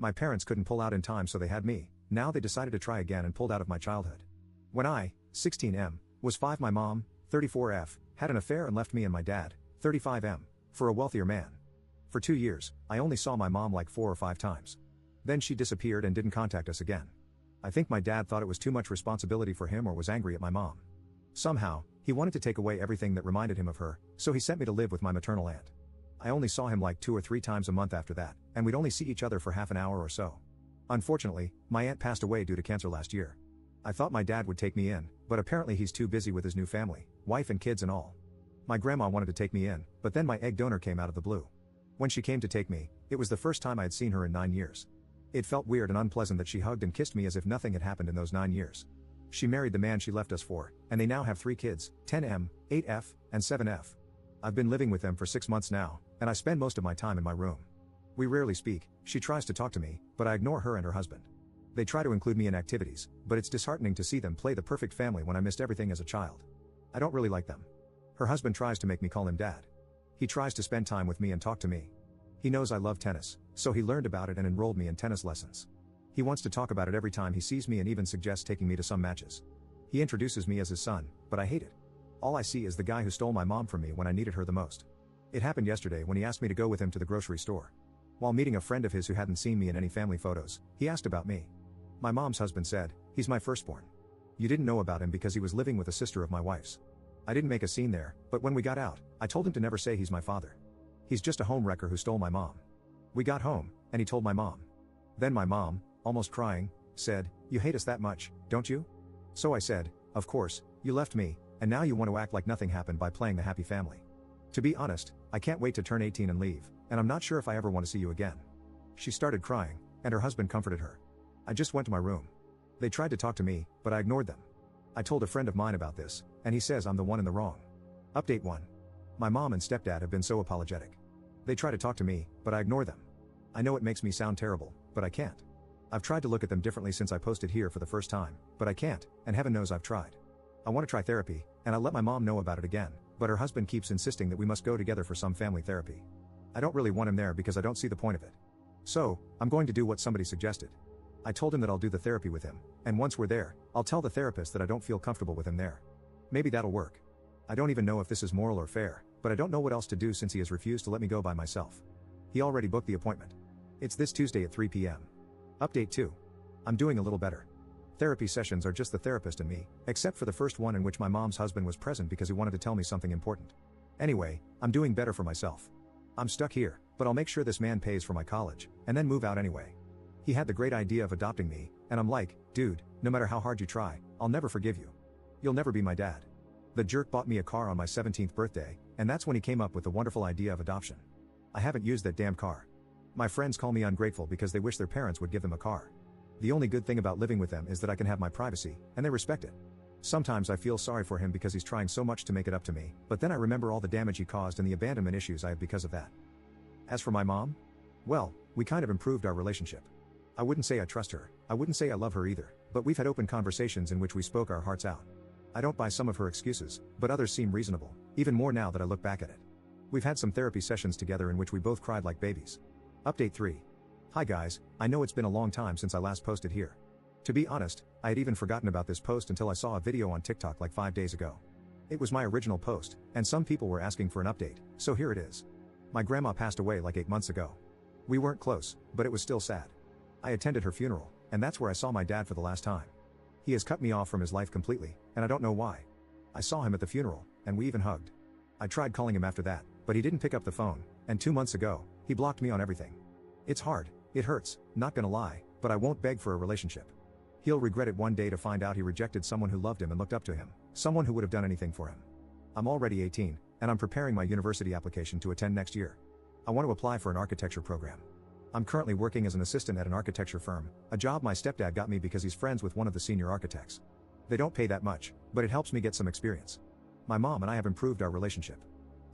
My parents couldn't pull out in time, so they had me. Now they decided to try again and pulled out of my childhood. When I, 16M, was 5, my mom, 34F, had an affair and left me and my dad, 35M, for a wealthier man. For 2 years, I only saw my mom like 4 or 5 times. Then she disappeared and didn't contact us again. I think my dad thought it was too much responsibility for him or was angry at my mom. Somehow, he wanted to take away everything that reminded him of her, so he sent me to live with my maternal aunt. I only saw him like 2 or 3 times a month after that, and we'd only see each other for half an hour or so. Unfortunately, my aunt passed away due to cancer last year. I thought my dad would take me in, but apparently he's too busy with his new family, wife and kids and all. My grandma wanted to take me in, but then my egg donor came out of the blue. When she came to take me, it was the first time I had seen her in 9 years. It felt weird and unpleasant that she hugged and kissed me as if nothing had happened in those 9 years. She married the man she left us for, and they now have 3 kids, 10M, 8F, and 7F. I've been living with them for 6 months now, and I spend most of my time in my room. We rarely speak. She tries to talk to me, but I ignore her and her husband. They try to include me in activities, but it's disheartening to see them play the perfect family when I missed everything as a child. I don't really like them. Her husband tries to make me call him dad. He tries to spend time with me and talk to me. He knows I love tennis, so he learned about it and enrolled me in tennis lessons. He wants to talk about it every time he sees me and even suggests taking me to some matches. He introduces me as his son, but I hate it. All I see is the guy who stole my mom from me when I needed her the most. It happened yesterday when he asked me to go with him to the grocery store. While meeting a friend of his who hadn't seen me in any family photos, he asked about me. My mom's husband said, "He's my firstborn. You didn't know about him because he was living with a sister of my wife's." I didn't make a scene there, but when we got out, I told him to never say he's my father. He's just a home wrecker who stole my mom. We got home, and he told my mom. Then my mom, almost crying, said, "You hate us that much, don't you?" So I said, "Of course, you left me, and now you want to act like nothing happened by playing the happy family. To be honest, I can't wait to turn 18 and leave, and I'm not sure if I ever want to see you again." She started crying, and her husband comforted her. I just went to my room. They tried to talk to me, but I ignored them. I told a friend of mine about this, and he says I'm the one in the wrong. Update 1. My mom and stepdad have been so apologetic. They try to talk to me, but I ignore them. I know it makes me sound terrible, but I can't. I've tried to look at them differently since I posted here for the first time, but I can't, and heaven knows I've tried. I want to try therapy, and I let my mom know about it again, but her husband keeps insisting that we must go together for some family therapy. I don't really want him there because I don't see the point of it. So, I'm going to do what somebody suggested. I told him that I'll do the therapy with him, and once we're there, I'll tell the therapist that I don't feel comfortable with him there. Maybe that'll work. I don't even know if this is moral or fair, but I don't know what else to do since he has refused to let me go by myself. He already booked the appointment. It's this Tuesday at 3 p.m. Update 2. I'm doing a little better. Therapy sessions are just the therapist and me, except for the first one in which my mom's husband was present because he wanted to tell me something important. Anyway, I'm doing better for myself. I'm stuck here, but I'll make sure this man pays for my college, and then move out anyway. He had the great idea of adopting me, and I'm like, dude, no matter how hard you try, I'll never forgive you. You'll never be my dad. The jerk bought me a car on my 17th birthday, and that's when he came up with the wonderful idea of adoption. I haven't used that damn car. My friends call me ungrateful because they wish their parents would give them a car. The only good thing about living with them is that I can have my privacy, and they respect it. Sometimes I feel sorry for him because he's trying so much to make it up to me, but then I remember all the damage he caused and the abandonment issues I have because of that. As for my mom? Well, we kind of improved our relationship. I wouldn't say I trust her, I wouldn't say I love her either, but we've had open conversations in which we spoke our hearts out. I don't buy some of her excuses, but others seem reasonable, even more now that I look back at it. We've had some therapy sessions together in which we both cried like babies. Update 3. Hi guys, I know it's been a long time since I last posted here. To be honest, I had even forgotten about this post until I saw a video on TikTok like 5 days ago. It was my original post, and some people were asking for an update, so here it is. My grandma passed away like 8 months ago. We weren't close, but it was still sad. I attended her funeral, and that's where I saw my dad for the last time. He has cut me off from his life completely, and I don't know why. I saw him at the funeral, and we even hugged. I tried calling him after that, but he didn't pick up the phone, and 2 months ago, he blocked me on everything. It's hard, it hurts, not gonna lie, but I won't beg for a relationship. He'll regret it one day to find out he rejected someone who loved him and looked up to him, someone who would have done anything for him. I'm already 18, and I'm preparing my university application to attend next year. I want to apply for an architecture program. I'm currently working as an assistant at an architecture firm, a job my stepdad got me because he's friends with one of the senior architects. They don't pay that much, but it helps me get some experience. My mom and I have improved our relationship.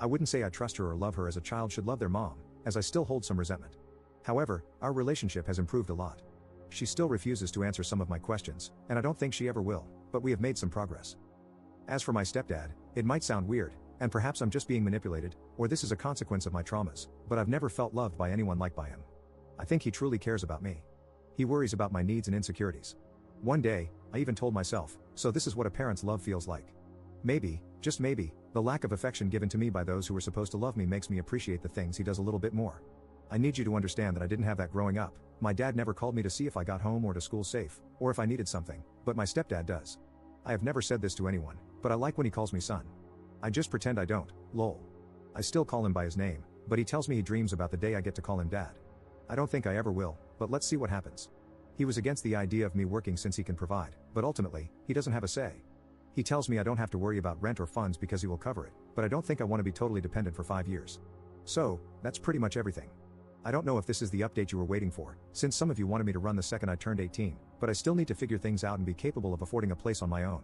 I wouldn't say I trust her or love her as a child should love their mom, as I still hold some resentment. However, our relationship has improved a lot. She still refuses to answer some of my questions, and I don't think she ever will, but we have made some progress. As for my stepdad, it might sound weird, and perhaps I'm just being manipulated, or this is a consequence of my traumas, but I've never felt loved by anyone like by him. I think he truly cares about me. He worries about my needs and insecurities. One day, I even told myself, so this is what a parent's love feels like. Maybe, just maybe, the lack of affection given to me by those who were supposed to love me makes me appreciate the things he does a little bit more. I need you to understand that I didn't have that growing up. My dad never called me to see if I got home or to school safe, or if I needed something, but my stepdad does. I have never said this to anyone, but I like when he calls me son. I just pretend I don't, lol. I still call him by his name, but he tells me he dreams about the day I get to call him dad. I don't think I ever will, but let's see what happens. He was against the idea of me working since he can provide, but ultimately, he doesn't have a say. He tells me I don't have to worry about rent or funds because he will cover it, but I don't think I want to be totally dependent for 5 years. So, that's pretty much everything. I don't know if this is the update you were waiting for, since some of you wanted me to run the second I turned 18, but I still need to figure things out and be capable of affording a place on my own.